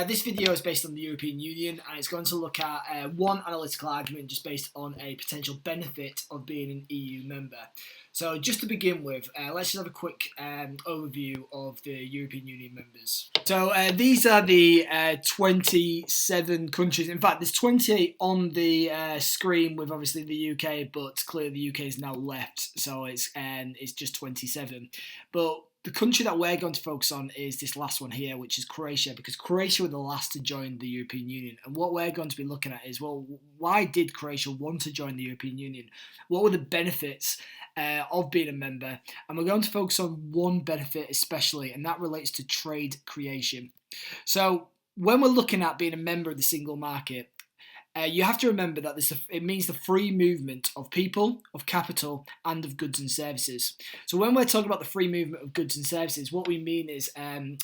This video is based on the European Union, and it's going to look at one analytical argument just based on a potential benefit of being an EU member. So just to begin with, let's just have a quick overview of the European Union members. So these are the 27 countries. In fact, there's 28 on the screen with obviously the UK, but clearly the UK is now left, so it's just 27. But the country that we're going to focus on is this last one here, which is Croatia, because Croatia were the last to join the European Union. And what we're going to be looking at is, well, why did Croatia want to join the European Union? What were the benefits of being a member? And we're going to focus on one benefit especially, and that relates to trade creation. So when we're looking at being a member of the single market, you have to remember that it means the free movement of people, of capital, and of goods and services. So when we're talking about the free movement of goods and services, what we mean is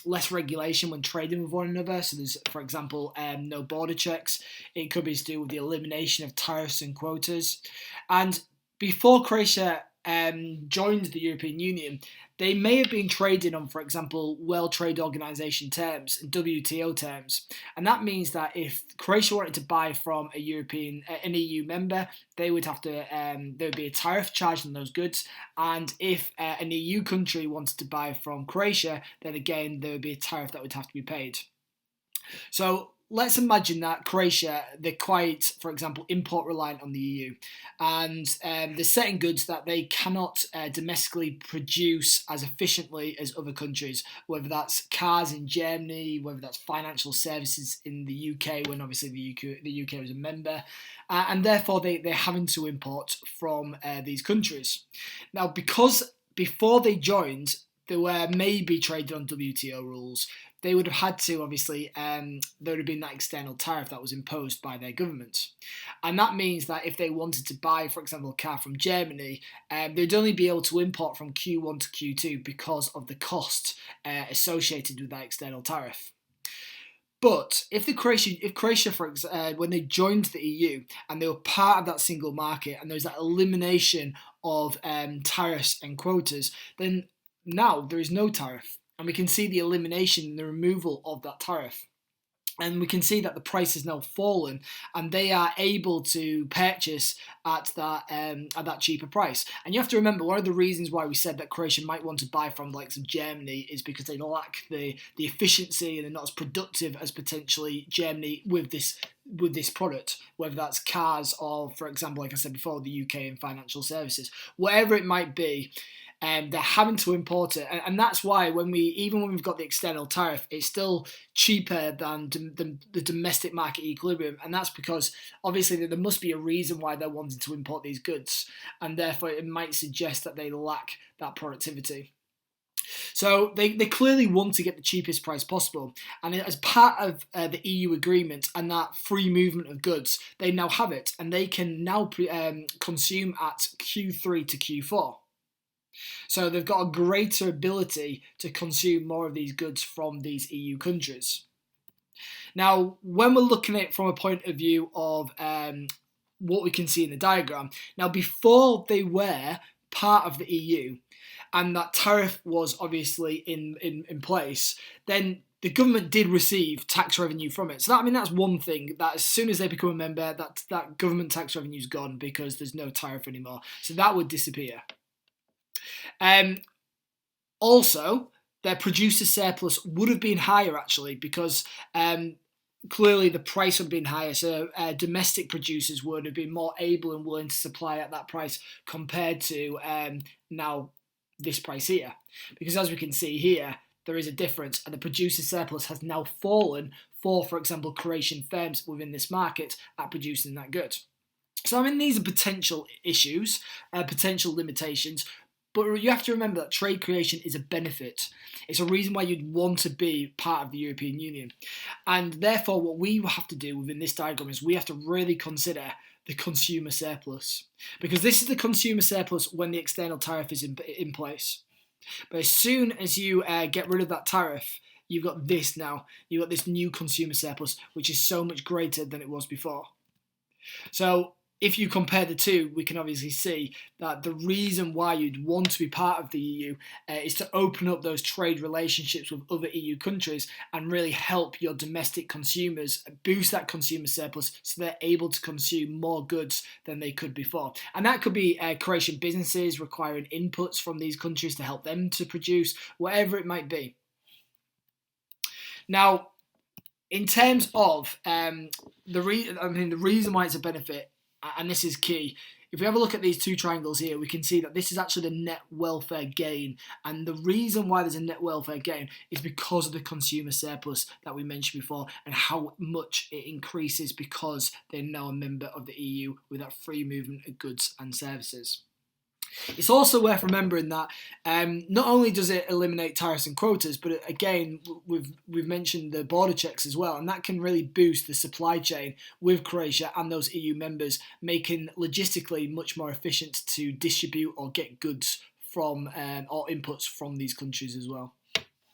less regulation when trading with one another. So there's, for example, no border checks. It could be to do with the elimination of tariffs and quotas. And before Croatia joined the European Union, they may have been trading on, for example, World Trade Organization terms and WTO terms, and that means that if Croatia wanted to buy from an EU member, they would have to there would be a tariff charged on those goods, and if an EU country wanted to buy from Croatia, then again there would be a tariff that would have to be paid. So let's imagine that Croatia, they're quite, for example, import reliant on the EU, and they're setting goods that they cannot domestically produce as efficiently as other countries, whether that's cars in Germany, whether that's financial services in the UK, when obviously the UK was a member, and therefore they're having to import from these countries. Now, because before they joined, they were maybe traded on WTO rules, they would have had to, obviously, there would have been that external tariff that was imposed by their government. And that means that if they wanted to buy, for example, a car from Germany, they'd only be able to import from Q1 to Q2 because of the cost associated with that external tariff. But if Croatia, for example, when they joined the EU and they were part of that single market and there was that elimination of tariffs and quotas, then now there is no tariff. And we can see the elimination and the removal of that tariff. And we can see that the price has now fallen and they are able to purchase at that cheaper price. And you have to remember, one of the reasons why we said that Croatia might want to buy from the likes of Germany is because they lack the efficiency and they're not as productive as potentially Germany with this product, whether that's cars or, for example, like I said before, the UK and financial services. Whatever it might be, they're having to import it, and that's why even when we've got the external tariff, it's still cheaper than the domestic market equilibrium, and that's because obviously there must be a reason why they're wanting to import these goods, and therefore it might suggest that they lack that productivity. So they clearly want to get the cheapest price possible, and as part of the EU agreement and that free movement of goods, they now have it, and they can now consume at Q3 to Q4. So they've got a greater ability to consume more of these goods from these EU countries. Now, when we're looking at it from a point of view of what we can see in the diagram, now before they were part of the EU and that tariff was obviously in place, then the government did receive tax revenue from it. So that's one thing, that as soon as they become a member, that government tax revenue is gone because there's no tariff anymore. So that would disappear. Also, their producer surplus would have been higher actually, because clearly the price would have been higher, so domestic producers would have been more able and willing to supply at that price compared to now this price here. Because as we can see here, there is a difference, and the producer surplus has now fallen for example, Croatian firms within this market at producing that good. So these are potential issues, potential limitations. But you have to remember that trade creation is a benefit. It's a reason why you'd want to be part of the European Union. And therefore, what we have to do within this diagram is we have to really consider the consumer surplus. Because this is the consumer surplus when the external tariff is in place. But as soon as you get rid of that tariff, you've got this now. You've got this new consumer surplus, which is so much greater than it was before. So if you compare the two, we can obviously see that the reason why you'd want to be part of the EU is to open up those trade relationships with other EU countries and really help your domestic consumers boost that consumer surplus so they're able to consume more goods than they could before. And that could be Croatian businesses requiring inputs from these countries to help them to produce, whatever it might be. Now, in terms of the reason why it's a benefit, and this is key, if we have a look at these two triangles here, we can see that this is actually the net welfare gain. And the reason why there's a net welfare gain is because of the consumer surplus that we mentioned before and how much it increases because they're now a member of the EU with that free movement of goods and services. It's also worth remembering that not only does it eliminate tariffs and quotas, but again, we've mentioned the border checks as well, and that can really boost the supply chain with Croatia and those EU members, making logistically much more efficient to distribute or get goods from or inputs from these countries as well.